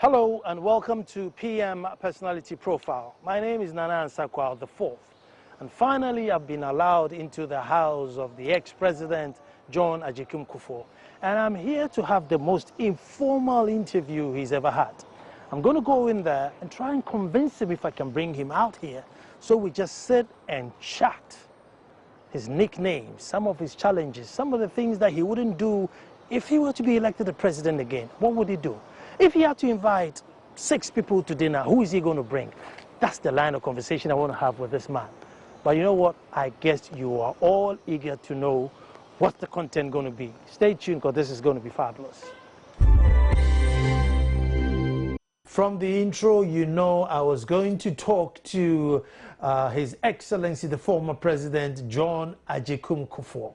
Hello and welcome to PM Personality Profile. My name is Nana Ansakwa IV. And finally, I've been allowed into the house of the ex-president, John Agyekum Kufuor. And I'm here to have the most informal interview he's ever had. I'm going to go in there and try and convince him if I can bring him out here. So we just sit and chat. His nicknames, some of his challenges, some of the things that he wouldn't do if he were to be elected the president again. What would he do? If he had to invite 6 people to dinner, who is he going to bring? That's the line of conversation I want to have with this man. But you know what? I guess you are all eager to know what's the content going to be. Stay tuned because this is going to be fabulous. From the intro, you know I was going to talk to His Excellency, the former President, John Agyekum Kufuor.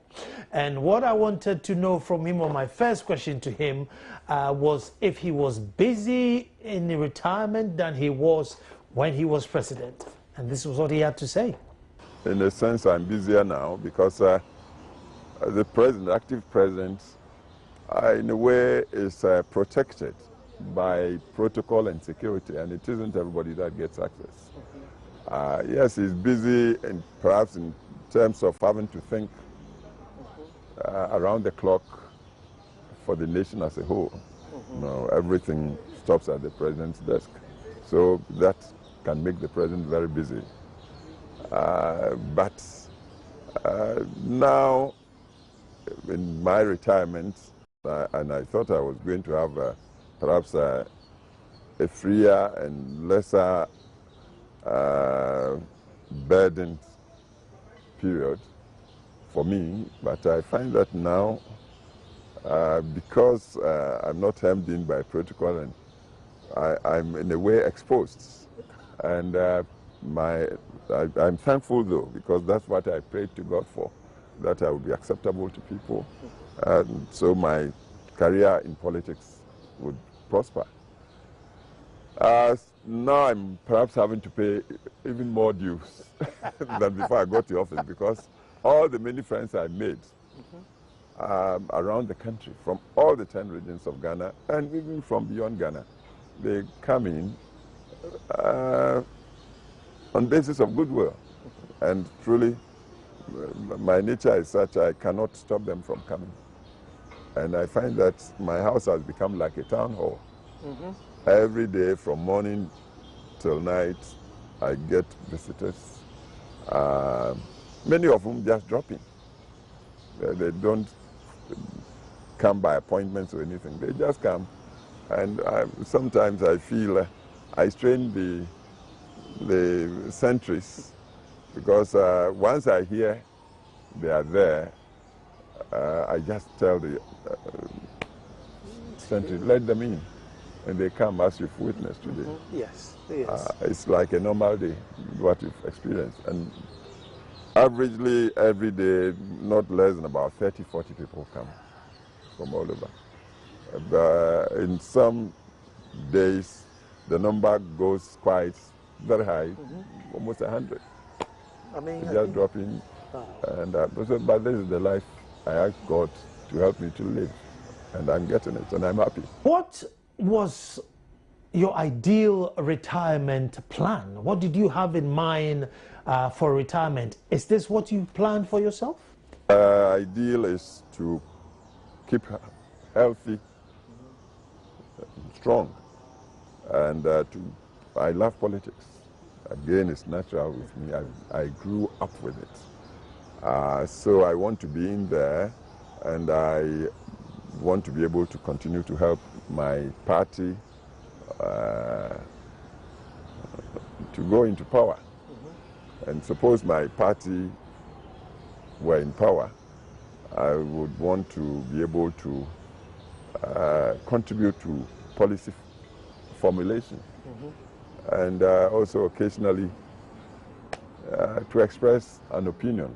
And what I wanted to know from him, or my first question to him, was if he was busy in the retirement than he was when he was president. And this was what he had to say. In a sense, I'm busier now because the president, active president, in a way is protected by protocol and security, and it isn't everybody that gets access. Yes, he's busy, and perhaps in terms of having to think around the clock for the nation as a whole. No, everything stops at the president's desk, so that can make the president very busy. But now, in my retirement, and I thought I was going to have perhaps a freer and lesser burdened period for me, but I find that now, because I'm not hemmed in by protocol, and I'm in a way exposed, and I'm thankful though, because that's what I prayed to God for, that I would be acceptable to people, and so my career in politics would prosper. Now I'm perhaps having to pay even more dues than before I got to office, because all the many friends I made around the country, from all the 10 regions of Ghana, and even from beyond Ghana, they come in on basis of goodwill. And truly, my nature is such I cannot stop them from coming. And I find that my house has become like a town hall. Every day from morning till night, I get visitors. Many of them just drop in. They don't come by appointments or anything. They just come. And sometimes I feel I strain the sentries, because once I hear they are there, I just tell the sentry, let them in, and they come, as you've witnessed today. Yes, yes. It's like a normal day, what you've experienced. And averagely, every day, not less than about 30, 40 people come from all over. In some days, the number goes quite very high, almost 100. I mean, just drop in. And, but this is the life I ask God to help me to live, and I'm getting it, and I'm happy. What was your ideal retirement plan? What did you have in mind for retirement? Is this what you planned for yourself? Ideal is to keep healthy, strong, and I love politics. Again, it's natural with me. I grew up with it. So I want to be in there, and I want to be able to continue to help my party to go into power. And suppose my party were in power, I would want to be able to contribute to policy formulation, and also occasionally to express an opinion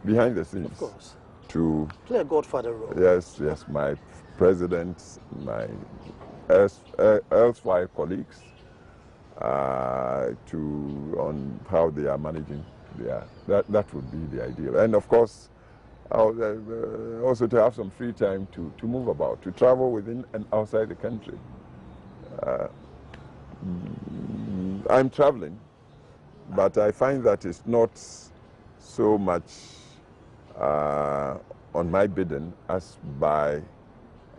behind the scenes. Of course. To play a godfather role. Yes, yes, my presidents, my elsewhere colleagues, on how they are managing that would be the ideal. And of course, also to have some free time to move about, to travel within and outside the country. I'm traveling, but I find that it's not so much on my bidding as by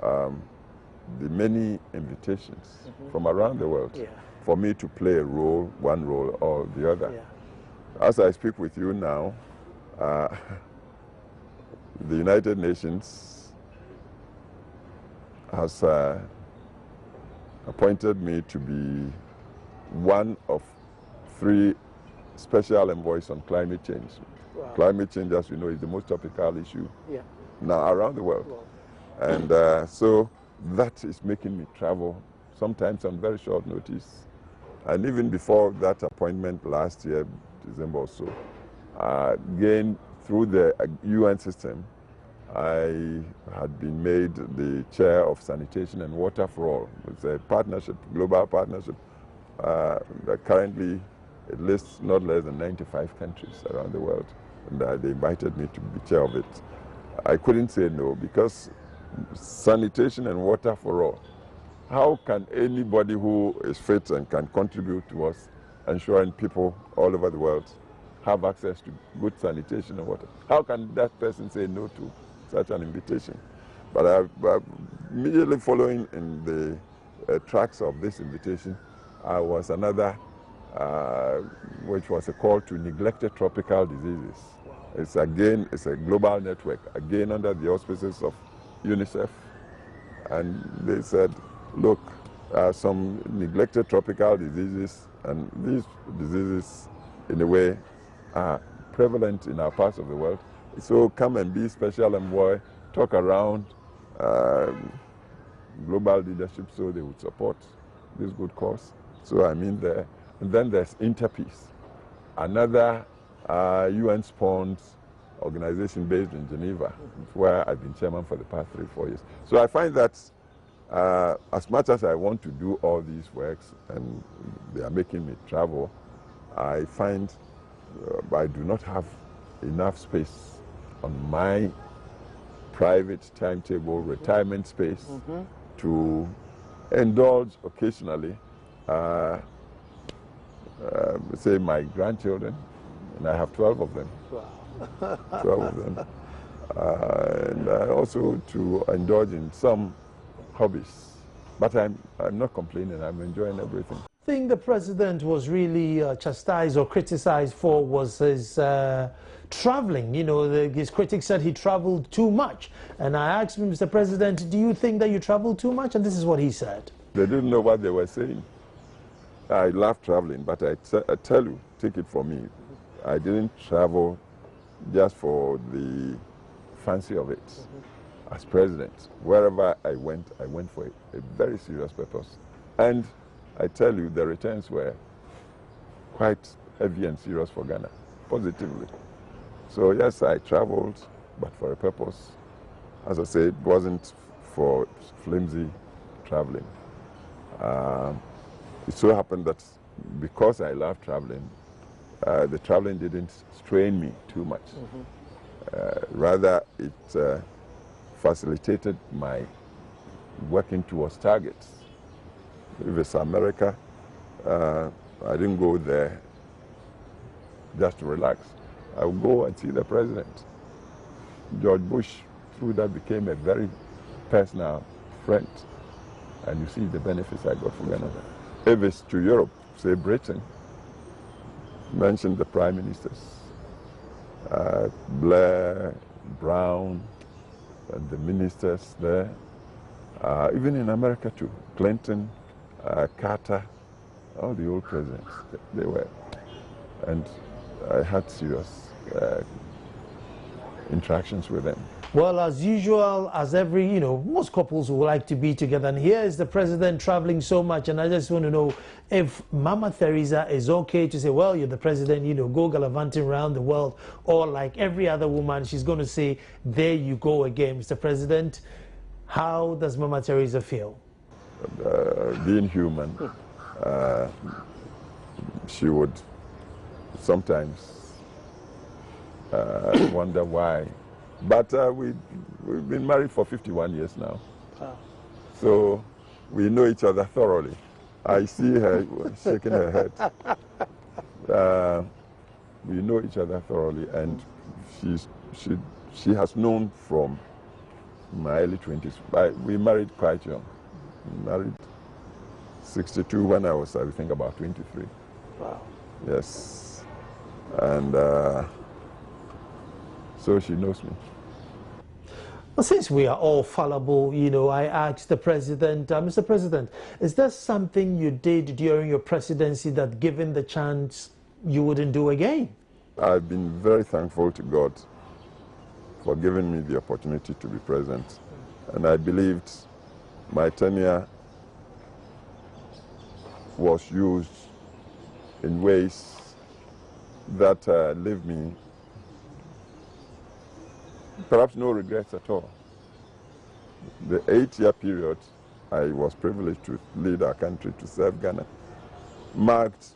the many invitations from around the world for me to play a role, one role or the other. As I speak with you now, the United Nations has appointed me to be one of 3 special envoys on climate change. Wow. Climate change, as you know, is the most topical issue now around the world. Wow. And so that is making me travel, sometimes on very short notice. And even before that appointment last year, December or so, again, through the UN system, I had been made the chair of Sanitation and Water for All. It's a partnership, global partnership, that currently it lists not less than 95 countries around the world. And they invited me to be chair of it. I couldn't say no, because sanitation and water for all. How can anybody who is fit and can contribute towards ensuring people all over the world have access to good sanitation and water? How can that person say no to such an invitation? But immediately following in the tracks of this invitation, was another, which was a call to neglected tropical diseases. It's a global network, again under the auspices of UNICEF. And they said, look, some neglected tropical diseases, and these diseases, in a way, are prevalent in our parts of the world. So come and be special envoy, talk around global leadership so they would support this good cause. So I'm in there. And then there's Interpeace, another UN-sponsored organization based in Geneva, where I've been chairman for the past 3-4 years. So I find that as much as I want to do all these works and they are making me travel, I find I do not have enough space on my private timetable, retirement space, to indulge occasionally, say my grandchildren, and I have 12 of them. Wow. 12 of them. And also to indulge in some hobbies. But I'm not complaining, I'm enjoying everything. The thing the president was really chastised or criticized for was his traveling. You know, his critics said he traveled too much. And I asked him, Mr. President, do you think that you traveled too much? And this is what he said. They didn't know what they were saying. I love traveling, but I tell you, take it from me, I didn't travel just for the fancy of it. As president, wherever I went for a very serious purpose. And I tell you, the returns were quite heavy and serious for Ghana, positively. So yes, I traveled, but for a purpose. As I said, it wasn't for flimsy traveling. It so happened that because I love traveling, the traveling didn't strain me too much. Rather, it facilitated my working towards targets. If it's America, I didn't go there just to relax. I would go and see the president. George Bush, through that, became a very personal friend. And you see the benefits I got from Ghana. If it's to Europe, say Britain, mention the prime ministers, Blair, Brown, and the ministers there. Even in America too, Clinton, Carter, all the old presidents, they were. And I had serious interactions with them. Well, as usual, as every, most couples would like to be together. And here is the president traveling so much. And I just want to know if Mama Teresa is okay to say, well, you're the president, go gallivanting around the world. Or like every other woman, she's going to say, there you go again, Mr. President. How does Mama Teresa feel? Being human, she would sometimes wonder why. But we've been married for 51 years now. Wow. So we know each other thoroughly. I see her shaking her head. We know each other thoroughly, and she has known from my early 20s. We married quite young. We married 62 when I was, I think, about 23. Wow. Yes. And so she knows me. Well, since we are all fallible, you know, I asked the president, Mr. President, is there something you did during your presidency that, given the chance, you wouldn't do again? I've been very thankful to God for giving me the opportunity to be president. And I believed my tenure was used in ways that leave me perhaps no regrets at all. The 8-year period I was privileged to lead our country, to serve Ghana, marked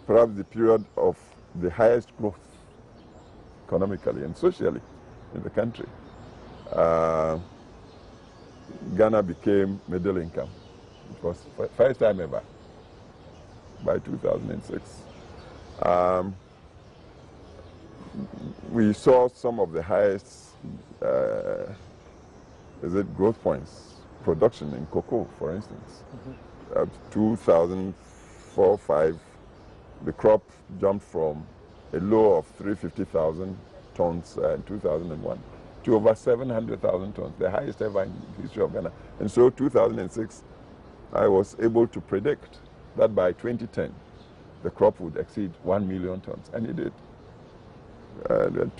perhaps the period of the highest growth economically and socially in the country. Ghana became middle income. It was the first time ever by 2006. We saw some of the highest growth points, production in cocoa, for instance. 2004-05, the crop jumped from a low of 350,000 tons in 2001 to over 700,000 tons, the highest ever in the history of Ghana. And so 2006, I was able to predict that by 2010, the crop would exceed 1 million tons, and it did. And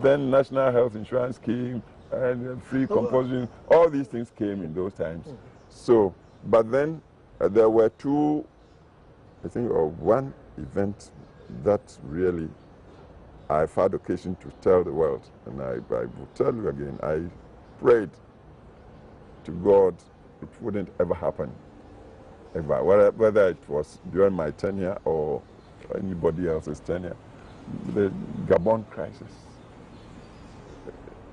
then National Health Insurance Scheme and free composition, all these things came in those times. So, but then there were two, I think, or one event that really I've had occasion to tell the world, and I will tell you again, I prayed to God it wouldn't ever happen, ever, whether it was during my tenure or anybody else's tenure. The Gabon crisis,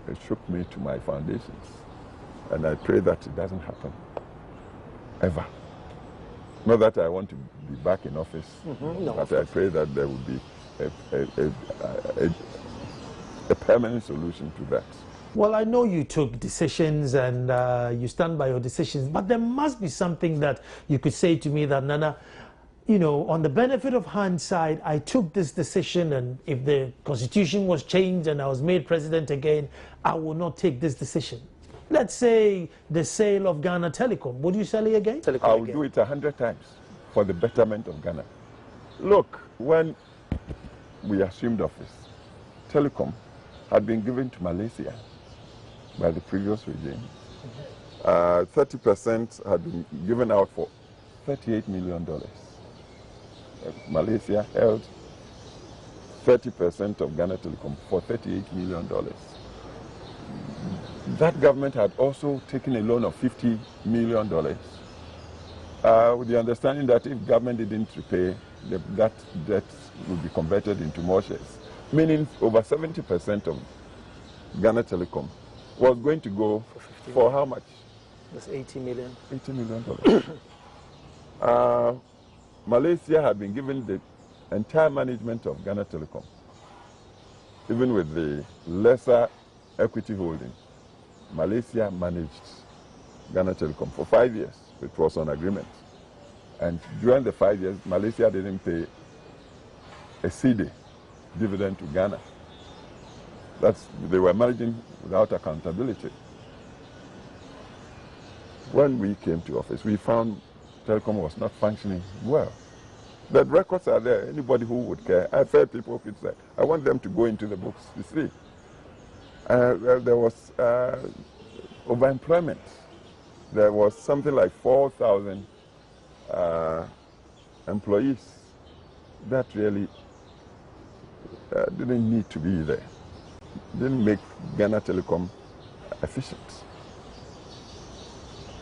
it shook me to my foundations, and I pray that it doesn't happen, ever. Not that I want to be back in office, no, but I pray that there will be a permanent solution to that. Well, I know you took decisions and you stand by your decisions, but there must be something that you could say to me that, Nana, you know, on the benefit of hindsight, I took this decision, and if the constitution was changed and I was made president again, I will not take this decision. Let's say the sale of Ghana Telecom. Would you sell it again? I will do it 100 times for the betterment of Ghana. Look, when we assumed office, Telecom had been given to Malaysia by the previous regime. 30% had been given out for $38 million. Malaysia held 30% of Ghana Telecom for $38 million. That government had also taken a loan of $50 million with the understanding that if government didn't repay, that debt would be converted into more shares, meaning over 70% of Ghana Telecom was going to go for how much? That's 80 million. $80 million. Malaysia had been given the entire management of Ghana Telecom, even with the lesser equity holding. Malaysia managed Ghana Telecom for 5 years. It was on agreement. And during the 5 years, Malaysia didn't pay a cedi dividend to Ghana. They were managing without accountability. When we came to office, we found Telecom was not functioning well. The records are there. Anybody who would care. I've heard people say, I want them to go into the books to see. There was overemployment. There was something like 4,000 employees that really didn't need to be there. Didn't make Ghana Telecom efficient.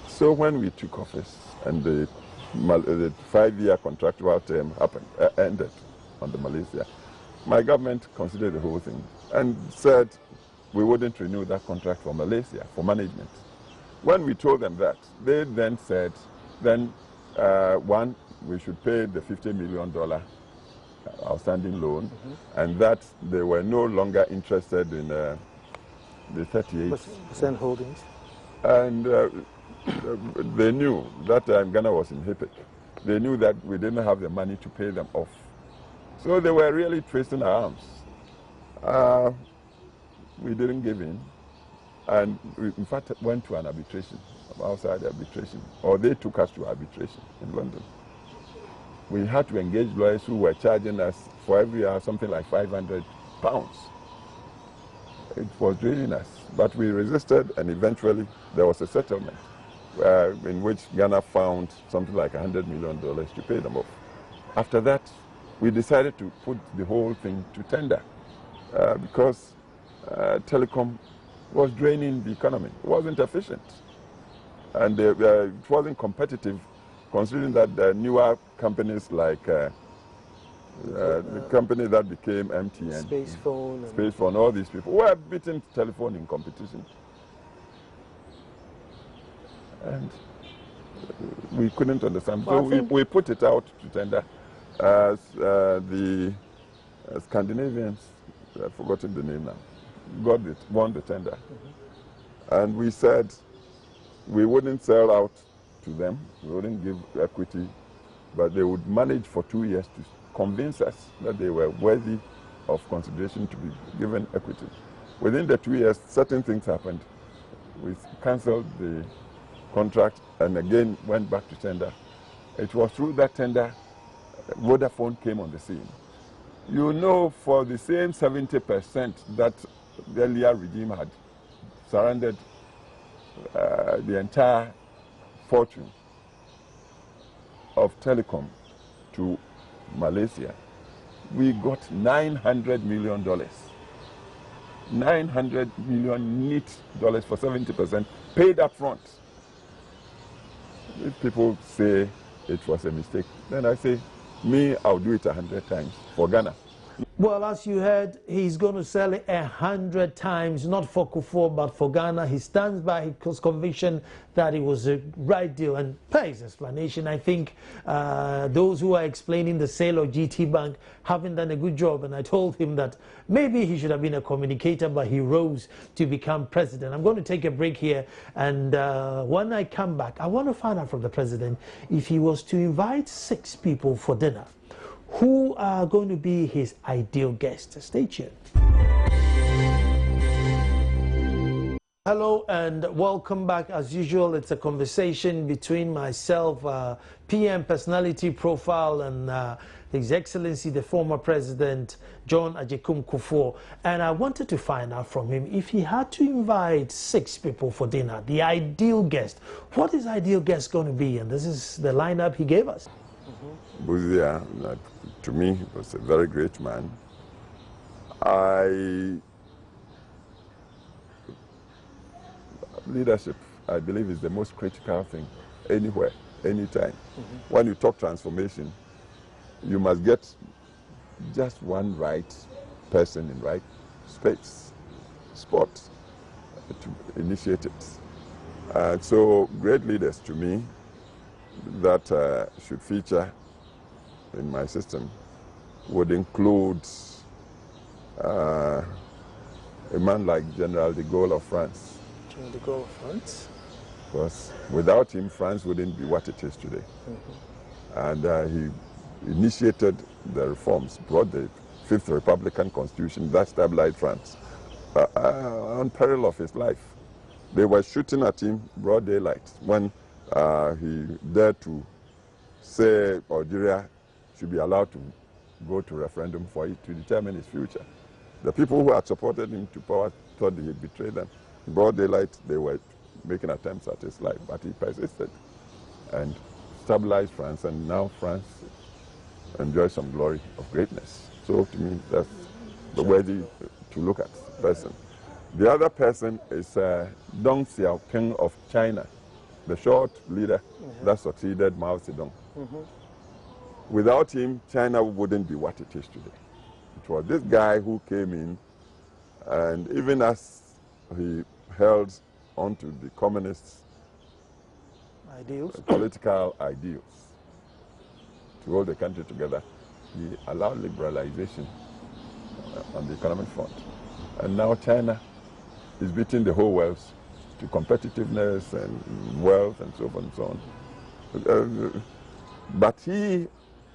So when we took office and the 5-year contractual term ended on the Malaysia, my government considered the whole thing and said we wouldn't renew that contract for Malaysia, for management. When we told them that, they then said, one, we should pay the $50 million outstanding loan, and that they were no longer interested in the 38% holdings. And they knew that time Ghana was in HIPIC. They knew that we didn't have the money to pay them off. So they were really twisting our arms. We didn't give in. And we, in fact, went to an arbitration, outside arbitration, or they took us to arbitration in London. We had to engage lawyers who were charging us for every hour something like £500. It was draining us, but we resisted, and eventually there was a settlement in which Ghana found something like $100 million to pay them off. After that, we decided to put the whole thing to tender because telecom was draining the economy. It wasn't efficient, and it wasn't competitive, considering that the newer companies like the company that became MTN, Spacephone, all these people were beating telephone in competition. And we couldn't understand. So we put it out to tender. The Scandinavians, I've forgotten the name now, won the tender. And we said we wouldn't sell out to them, we wouldn't give equity, but they would manage for 2 years to convince us that they were worthy of consideration to be given equity. Within the 2 years, certain things happened. We cancelled the contract and again went back to tender. It was through that tender Vodafone came on the scene. You know, for the same 70% that the earlier regime had surrendered the entire fortune of telecom to Malaysia, we got $900 million. $900 million neat dollars for 70% paid up front. If people say it was a mistake, then I say, me, I'll do it 100 times for Ghana. Well, as you heard, he's going to sell it 100 times, not for Kufuor, but for Ghana. He stands by his conviction that it was a right deal. And per his explanation, I think those who are explaining the sale of GT Bank haven't done a good job. And I told him that maybe he should have been a communicator, but he rose to become president. I'm going to take a break here. And when I come back, I want to find out from the president if he was to invite 6 people for dinner, who are going to be his ideal guests. Stay tuned. Hello and welcome back. As usual, it's a conversation between myself, PM Personality Profile, and His Excellency, the former President, John Agyekum Kufuor. And I wanted to find out from him if he had to invite 6 people for dinner, the ideal guest. What is ideal guest going to be? And this is the lineup he gave us. Buzia, to me, was a very great man. Leadership, I believe, is the most critical thing anywhere, anytime. When you talk transformation, you must get just one right person in right space, spot to initiate it. So great leaders to me that should feature in my system would include a man like General de Gaulle of France. General de Gaulle of France? Because without him, France wouldn't be what it is today. And he initiated the reforms, brought the 5th Republican Constitution that stabilized France on peril of his life. They were shooting at him broad daylight when he dared to say Algeria should be allowed to go to referendum for it to determine his future. The people who had supported him to power thought he had betrayed them. In broad daylight, they were making attempts at his life, but he persisted and stabilized France, and now France enjoys some glory of greatness. So to me, that's the worthy to look at person. The other person is Deng Xiaoping of China, the short leader that succeeded Mao Zedong. Without him, China wouldn't be what it is today. It was this guy who came in, and even as he held onto the communists ideals, political ideals to hold the country together, he allowed liberalization on the economic front. And now China is beating the whole world to competitiveness and wealth and so forth and so on. But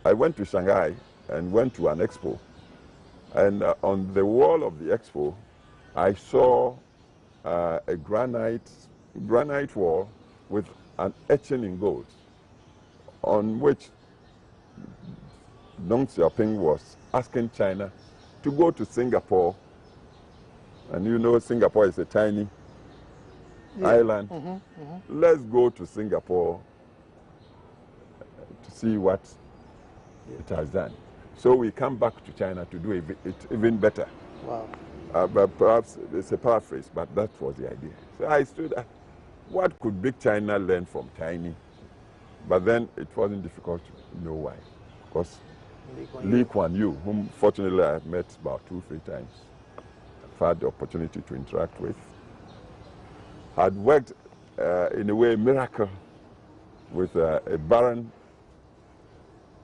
I went to Shanghai and went to an expo. And on the wall of the expo, I saw a granite wall with an etching in gold on which Deng Xiaoping was asking China to go to Singapore. And you know Singapore is a tiny island. Let's go to Singapore to see what it has done. So we come back to China to do it even better. Wow. But perhaps it's a paraphrase, but that was the idea. So I stood at what could big China learn from tiny? But then it wasn't difficult to know why. Because Lee Kuan Yew, whom fortunately I have met about 2-3 times, I've had the opportunity to interact with, had worked in a way miracle with a barren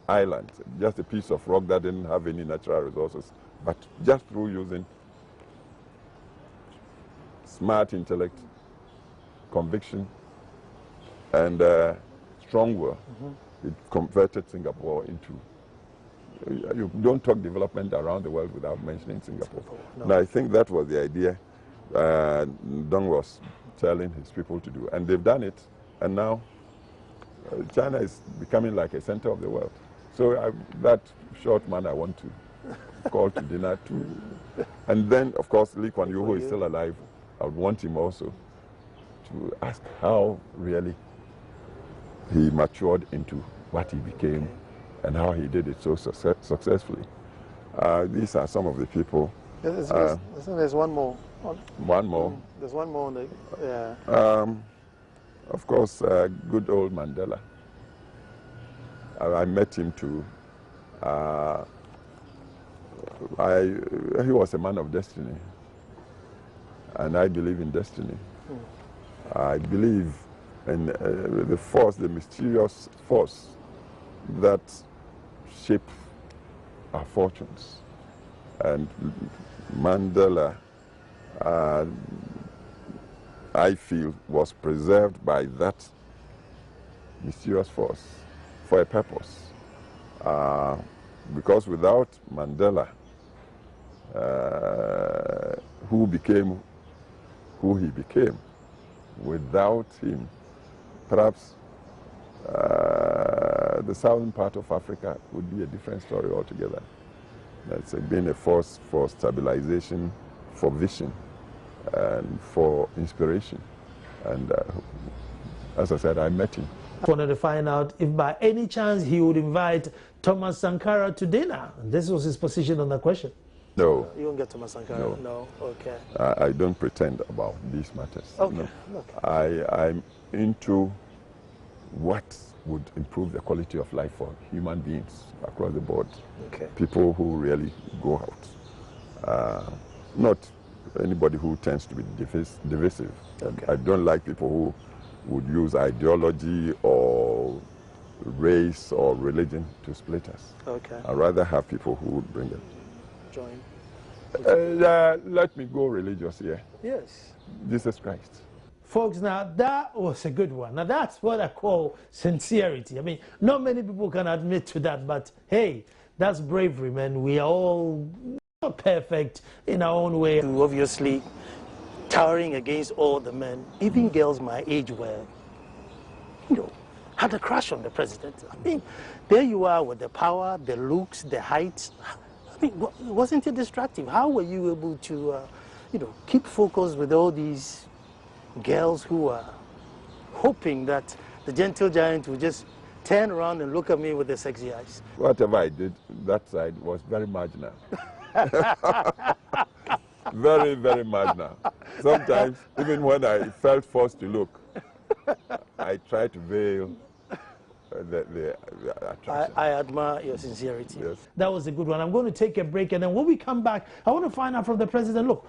island, just a piece of rock that didn't have any natural resources, but just through using smart intellect, conviction, and strong will, it converted Singapore into. You don't talk development around the world without mentioning Singapore. No. And I think that was the idea Deng was telling his people to do, and they've done it. And now China is becoming like a center of the world. So that short man I want to call to dinner too. And then, of course, Lee Kuan Yew, who is still alive, I would want him also to ask how really he matured into what he became and how he did it so successfully. These are some of the people. There's one more. One more. There's one more. Of course, good old Mandela. I met him too. He was a man of destiny, and I believe in destiny. I believe in the force, the mysterious force that shapes our fortunes. And Mandela, I feel, was preserved by that mysterious force for a purpose. Because without Mandela, who became who he became, without him, perhaps the southern part of Africa would be a different story altogether. That's been a force for stabilization, for vision, and for inspiration. And as I said, I met him. I wanted to find out if by any chance he would invite Thomas Sankara to dinner. This was his position on the question. No. You won't get Thomas Sankara? No. No. Okay. I don't pretend about these matters. Okay. No. Okay. I'm into what would improve the quality of life for human beings across the board. Okay. People who really go out. Not anybody who tends to be divisive. Okay. I don't like people who would use ideology or race or religion to split us. Okay. I'd rather have people who would bring it. Join. Let me go religious here. Yes. Jesus Christ. Folks, now that was a good one. Now that's what I call sincerity. I mean, not many people can admit to that, but hey, that's bravery, man. We are all not perfect in our own way. Obviously, towering against all the men, even girls my age were, had a crush on the president. I mean, there you are with the power, the looks, the height. I mean, wasn't it distracting? How were you able to, keep focused with all these girls who are hoping that the gentle giant would just turn around and look at me with the sexy eyes? Whatever I did, that side was very marginal. Very, very marginal. Sometimes, even when I felt forced to look, I tried to veil the attraction. I admire your sincerity. Yes. That was a good one. I'm going to take a break, and then when we come back, I want to find out from the president, look,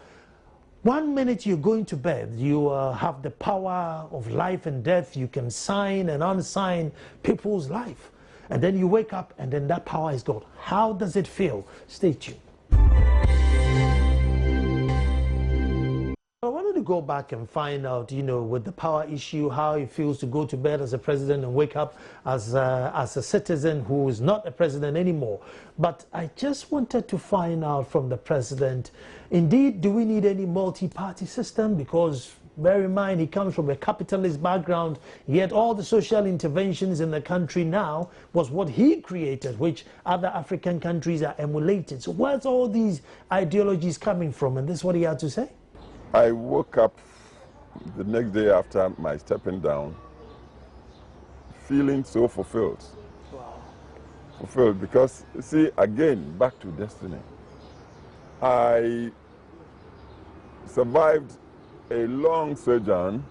1 minute you're going to bed, you have the power of life and death. You can sign and unsign people's life. And then you wake up and then that power is gone. How does it feel? Stay tuned. I wanted to go back and find out, you know, with the power issue, how it feels to go to bed as a president and wake up as a citizen who is not a president anymore. But I just wanted to find out from the president, indeed, do we need any multi-party system? Because bear in mind, he comes from a capitalist background, yet all the social interventions in the country now was what he created, which other African countries are emulating. So where's all these ideologies coming from? And this is what he had to say. I woke up the next day after my stepping down feeling so fulfilled. Wow. Fulfilled because, see, again, back to destiny. I survived a long sojourn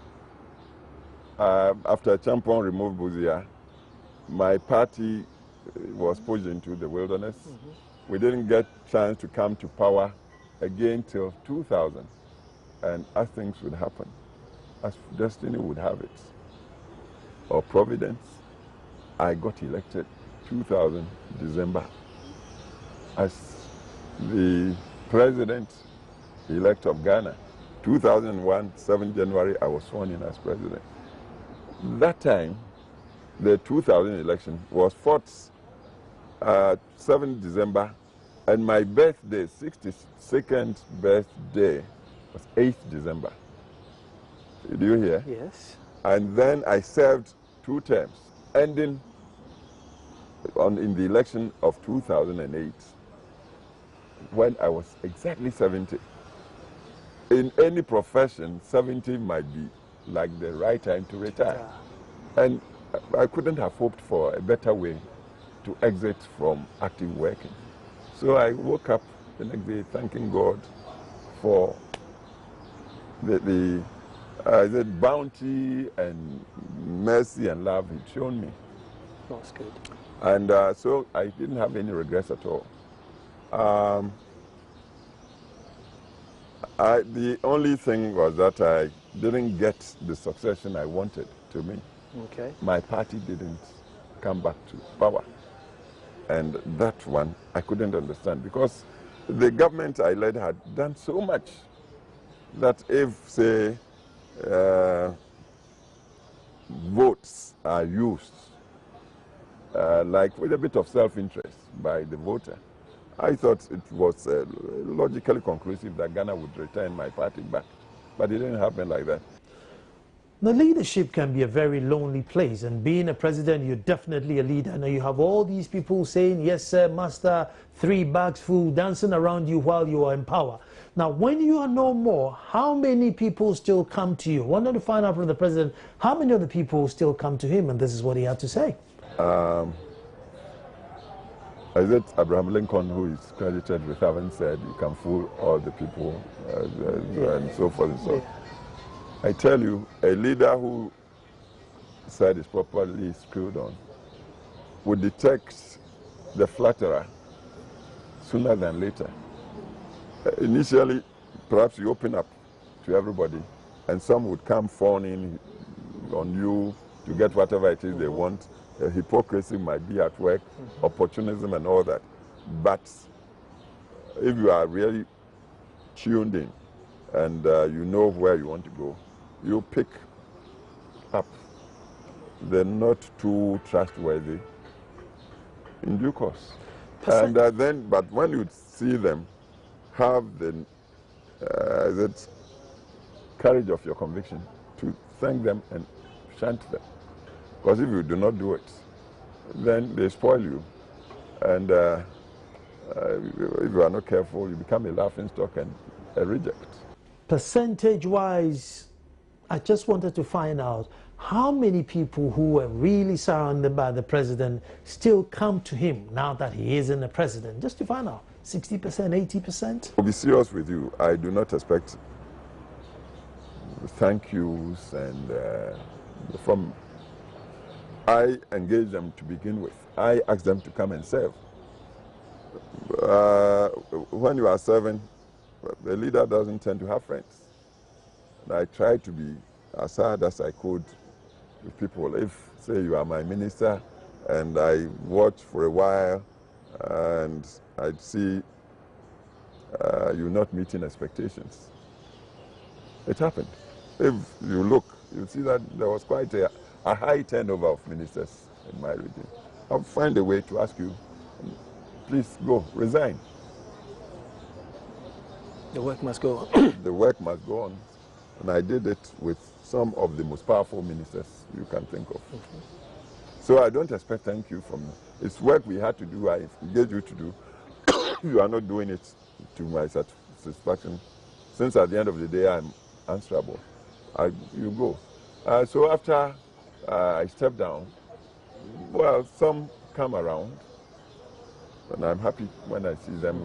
after Champon removed Buzia. My party was pushed into the wilderness. We didn't get a chance to come to power again till 2000. And as things would happen, as destiny would have it, or providence, I got elected 2000 December as the president-elect of Ghana. 2001, 7 January, I was sworn in as president. That time, the 2000 election was fought 7 December, and my birthday, 62nd birthday, was 8th December. Do you hear? Yes. And then I served 2 terms, ending in the election of 2008, when I was exactly 70. In any profession, 70 might be like the right time to retire. Yeah. And I couldn't have hoped for a better way to exit from active working. So I woke up the next day thanking God for the bounty and mercy and love he'd shown me. That's good. And so I didn't have any regrets at all. The only thing was that I didn't get the succession I wanted to me. Okay. My party didn't come back to power. And that one I couldn't understand, because the government I led had done so much that if, say, votes are used, like with a bit of self-interest by the voter, I thought it was logically conclusive that Ghana would return my party back. But it didn't happen like that. The leadership can be a very lonely place, and being a president, you're definitely a leader. Now you have all these people saying, yes, sir, master, 3 bags full, dancing around you while you are in power. Now, when you are no more, how many people still come to you? I wanted to find out from the president, how many of the people still come to him? And this is what he had to say. Is it Abraham Lincoln who is credited with having said, you can fool all the people, and so forth and so on. I tell you, a leader who side is properly screwed on would detect the flatterer sooner than later. Initially, perhaps you open up to everybody, and some would come fawning on you to get whatever it is they want. Hypocrisy might be at work, opportunism and all that. But if you are really tuned in and you know where you want to go, you pick up the not too trustworthy in due course. And but when you see them, have the courage of your conviction to thank them and chant them. Because if you do not do it, then they spoil you. And if you are not careful, you become a laughingstock and a reject. Percentage-wise, I just wanted to find out how many people who were really surrounded by the president still come to him now that he isn't a president, just to find out. 60%, 80%? I'll be serious with you. I do not expect thank yous and from. I engage them to begin with. I ask them to come and serve. When you are serving, the leader doesn't tend to have friends. I try to be as hard as I could with people. If, say, you are my minister, and I watch for a while, and I see you're not meeting expectations. It happened. If you look, you'll see that there was quite a high turnover of ministers in my region. I'll find a way to ask you, please go, resign. The work must go on. The work must go on. And I did it with some of the most powerful ministers you can think of. Mm-hmm. So I don't expect thank you from you. It's work we had to do, I engaged you to do. You are not doing it to my satisfaction. Since at the end of the day I'm answerable, you go. So after I step down, well, some come around, and I'm happy when I see them.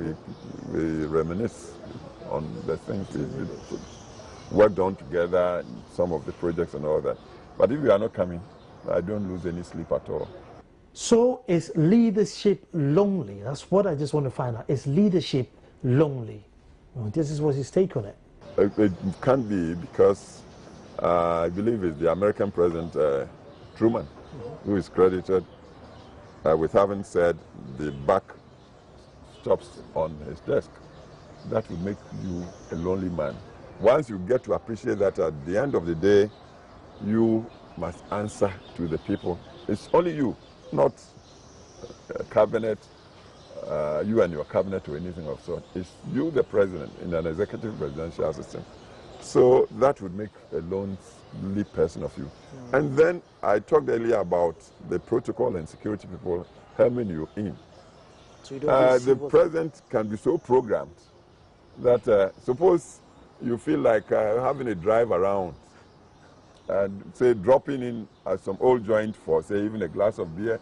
We reminisce on the things we worked on together, some of the projects and all that. But if you are not coming, I don't lose any sleep at all. So is leadership lonely? That's what I just want to find out. Is leadership lonely? This is what his take on it. It can't be, because I believe it's the American President, Truman, who is credited with having said the buck stops on his desk. That would make you a lonely man. Once you get to appreciate that at the end of the day, you must answer to the people. It's only you, not a cabinet, you and your cabinet or anything of sort. It's you, the president, in an executive presidential system. So that would make a lonely person of you. And then I talked earlier about the protocol and security people helping you in. So you don't the president can be so programmed that suppose you feel like having a drive around and say dropping in at some old joint for, say, even a glass of beer.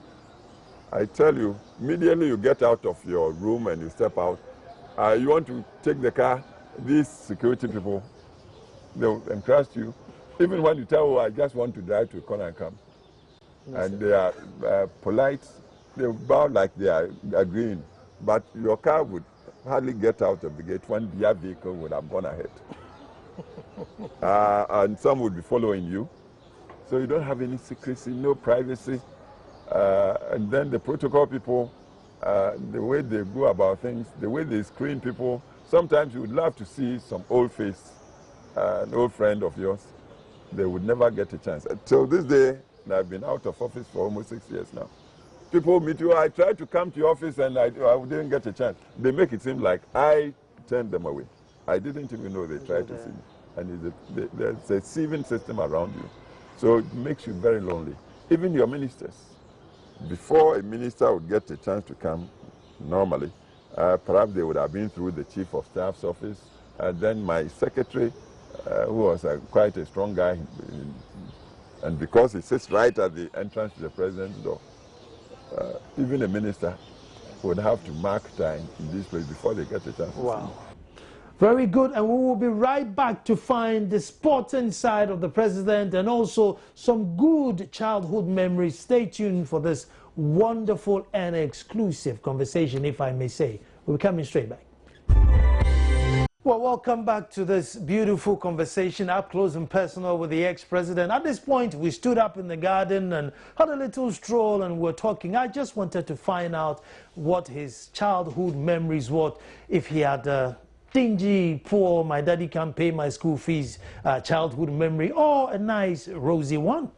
I tell you, immediately you get out of your room and you step out, you want to take the car, these security people, they'll encourage you. Even when you tell, oh, I just want to drive to a corner and come. Yes, and they are polite, they bow like they are agreeing. But your car would hardly get out of the gate when their vehicle would have gone ahead. And some would be following you. So you don't have any secrecy, no privacy. And then the protocol people, the way they go about things, the way they screen people, sometimes you would love to see some old face, an old friend of yours. They would never get a chance. Until this day, and I've been out of office for almost 6 years now. People meet you, I tried to come to your office and I didn't get a chance. They make it seem like I turned them away. I didn't even know they tried to see me. And there's a deceiving system around you. So it makes you very lonely. Even your ministers. Before a minister would get a chance to come, normally, perhaps they would have been through the chief of staff's office, and then my secretary, who was quite a strong guy, and because he sits right at the entrance to the president's door, even a minister would have to mark time in this place before they get a chance to see. Very good, and we will be right back to find the sporting side of the president and also some good childhood memories. Stay tuned for this wonderful and exclusive conversation, if I may say. We'll be coming straight back. Well, welcome back to this beautiful conversation, up close and personal with the ex-president. At this point, we stood up in the garden and had a little stroll and we're talking. I just wanted to find out what his childhood memories were, if he had dingy, poor, my daddy can't pay my school fees, childhood memory, or a nice, rosy one.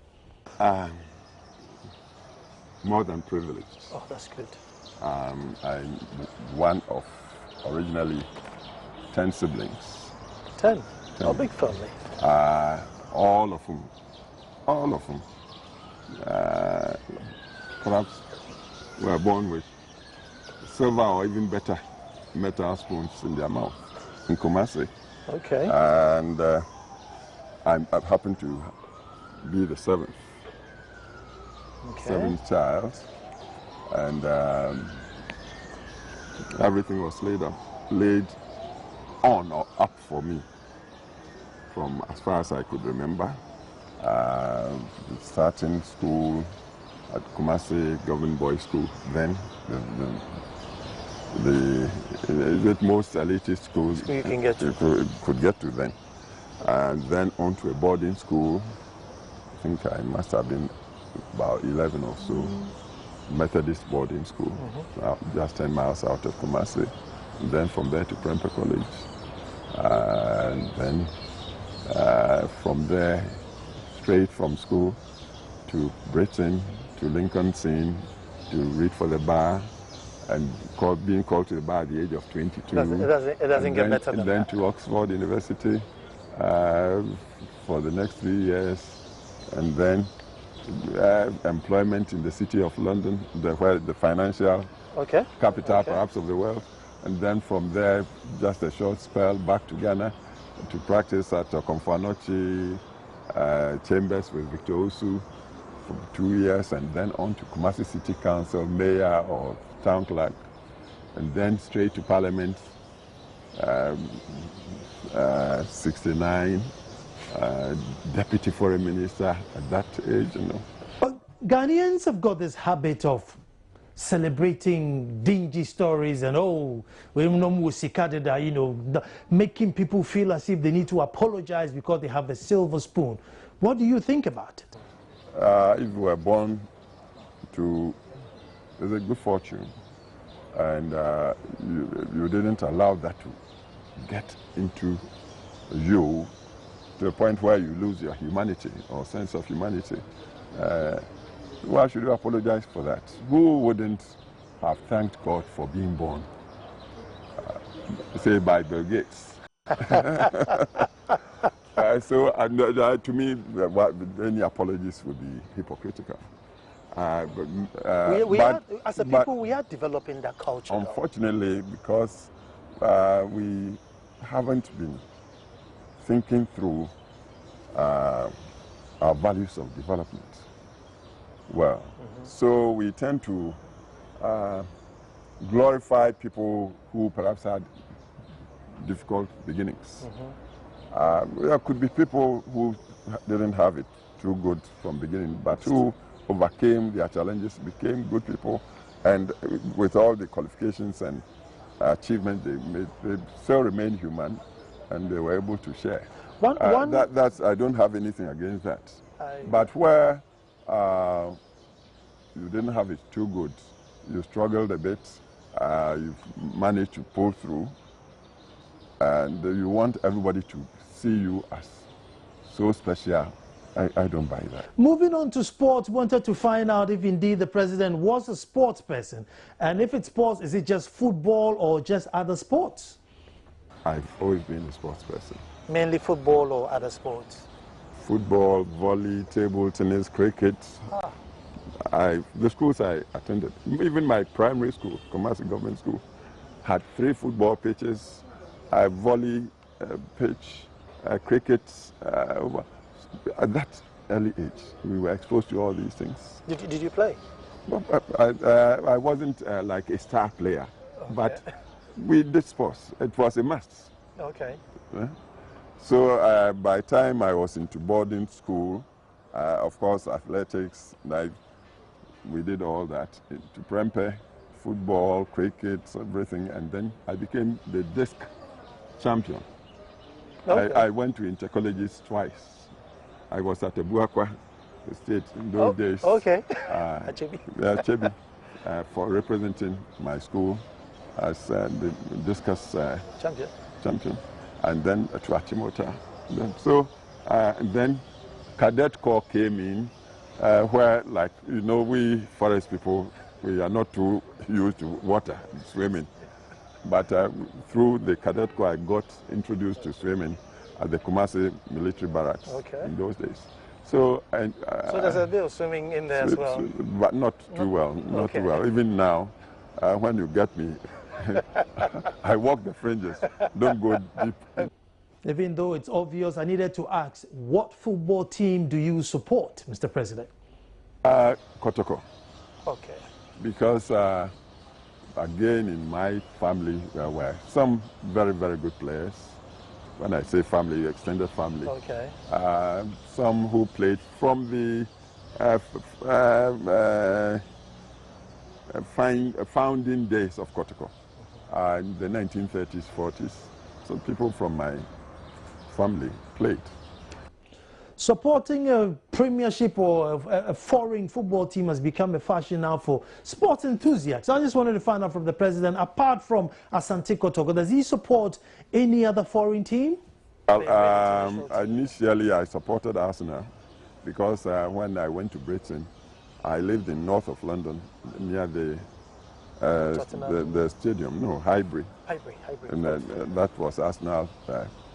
More than privileged. Oh, that's good. I'm one of originally 10 siblings. 10? Oh, big family. All of them, perhaps were born with silver or even better metal spoons in their mouth in Kumasi. Okay. And I happen to be the seventh child, and everything was laid on or up for me from as far as I could remember. Starting school at Kumasi Government Boys School, then the most elitist schools you can get to. could get to then. and then on to a boarding school. I think I must have been about 11 or so. Methodist boarding school, just 10 miles out of Kumasi. And then from there to Prempeh College. And then from there, straight from school to Britain, to Lincoln's Inn, to read for the bar, and being called to the bar at the age of 22. It doesn't get better than that. Then to Oxford University for the next 3 years, and then employment in the city of London, where the financial capital perhaps of the world. And then from there, just a short spell back to Ghana to practice at Komfo Chambers with Victor Osu for 2 years, and then on to Kumasi City Council, mayor or town clerk, and then straight to Parliament, 69, deputy foreign minister at that age, you know. But Ghanaians have got this habit of celebrating dingy stories and making people feel as if they need to apologize because they have a silver spoon. What do you think about it? If you were born to there's a good fortune, and you didn't allow that to get into you to the point where you lose your humanity or sense of humanity, why should you apologize for that? Who wouldn't have thanked God for being born? Say by Bill Gates. To me, any apologies would be hypocritical. As a people, we are developing that culture. Unfortunately, because we haven't been thinking through our values of development well. So we tend to glorify people who perhaps had difficult beginnings. There could be people who didn't have it too good from beginning, but who overcame their challenges, became good people, and with all the qualifications and achievements they made, they still remain human, and they were able to share. I don't have anything against that. But where you didn't have it too good, you struggled a bit, you've managed to pull through, and you want everybody to see you as so special. I don't buy that. Moving on to sports, wanted to find out if indeed the president was a sports person. And if it's sports, is it just football or just other sports? I've always been a sports person. Mainly football or other sports? Football, volley, table tennis, cricket. The schools I attended, even my primary school, Kumasi Government School, had 3 football pitches, a volley pitch, cricket. At that early age, we were exposed to all these things. Did you play? Well, I wasn't like a star player, but we did sports. It was a must. Okay. So by the time I was into boarding school, of course, athletics, we did all that. To Prempeh, football, cricket, everything, and then I became the disc champion. Okay. I went to intercolleges twice. I was at Buakwa State in those days. Okay. Chebi, for representing my school as the discus champion. And then to Achimota. So then Cadet Corps came in, where, like, you know, we forest people, we are not too used to water, swimming. But through the Cadet Corps, I got introduced to swimming at the Kumasi military barracks in those days. So there's a bit of swimming in there as well? But not too well, not too well. Even now, when you get me, I walk the fringes, don't go deep. Even though it's obvious, I needed to ask, what football team do you support, Mr. President? Kotoko. Okay. Because, again, in my family, there were some very, very good players. When I say family, extended family. Okay. Some who played from the founding days of Kotoko, in the 1930s, 40s. So people from my family played. Supporting a premiership or a foreign football team has become a fashion now for sports enthusiasts. I just wanted to find out from the president, apart from Asante Kotoko, does he support any other foreign team? Initially, I supported Arsenal because when I went to Britain, I lived in north of London near the stadium, no, Highbury. Highbury. And that was Arsenal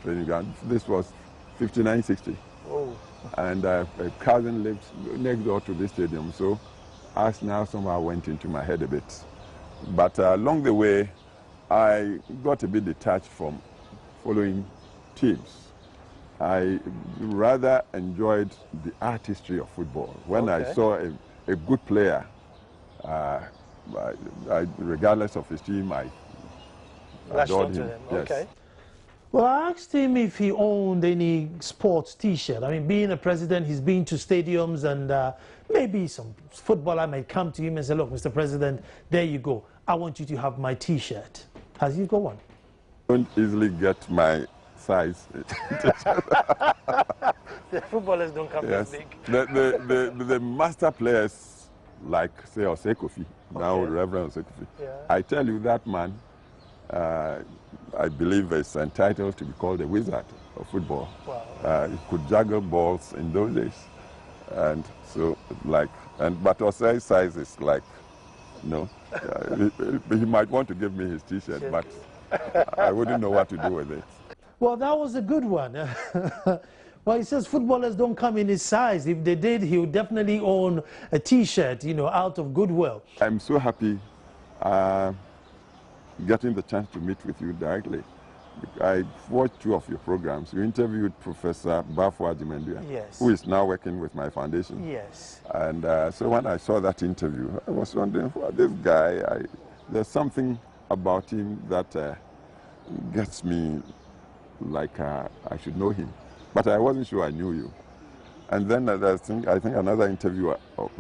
training ground. This was 5960. Oh. And a cousin lived next door to the stadium, so Arsenal somehow went into my head a bit. But along the way, I got a bit detached from following teams. I rather enjoyed the artistry of football. When I saw a good player, regardless of his team, I adored him. Yes. Okay. Well, I asked him if he owned any sports T-shirt. I mean, being a president, he's been to stadiums, and maybe some footballer might come to him and say, look, Mr. President, there you go. I want you to have my T-shirt. Has he got one? I don't easily get my size. The footballers don't come this big. The master players, like, say, Osei Kofi, now Reverend Osei Kofi, I tell you, that man, I believe is entitled to be called a wizard of football. Wow. He could juggle balls in those days. And so, but Osei's size is like, he might want to give me his T-shirt, but I wouldn't know what to do with it. Well, that was a good one. Well, he says footballers don't come in his size. If they did, he would definitely own a T-shirt, out of goodwill. I'm so happy getting the chance to meet with you directly. I watched 2 of your programs. You interviewed Professor Bafo Adjumandua, who is now working with my foundation. Yes. And so when I saw that interview, I was wondering, well, this guy, there's something about him that gets me like I should know him. But I wasn't sure I knew you. And then I think another interview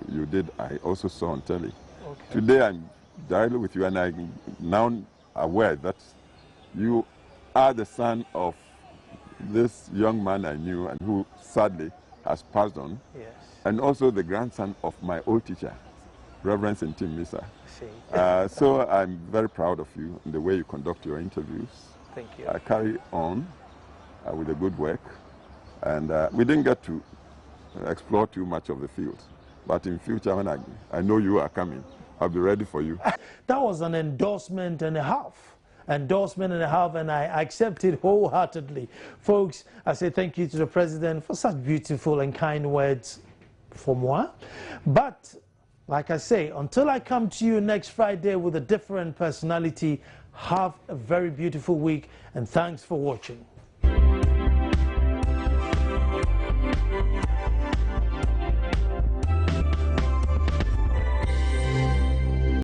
you did, I also saw on telly. Okay. Today I'm directly with you, and I'm now aware that you are the son of this young man I knew and who sadly has passed on. Yes. And also the grandson of my old teacher, Reverend St. Tim Misa. So I'm very proud of you and the way you conduct your interviews. Thank you. I carry on with the good work. And we didn't get to explore too much of the field. But in future, when I know you are coming, I'll be ready for you. That was an endorsement and a half. And I accept it wholeheartedly. Folks, I say thank you to the president for such beautiful and kind words for moi. But, like I say, until I come to you next Friday with a different personality, have a very beautiful week, and thanks for watching.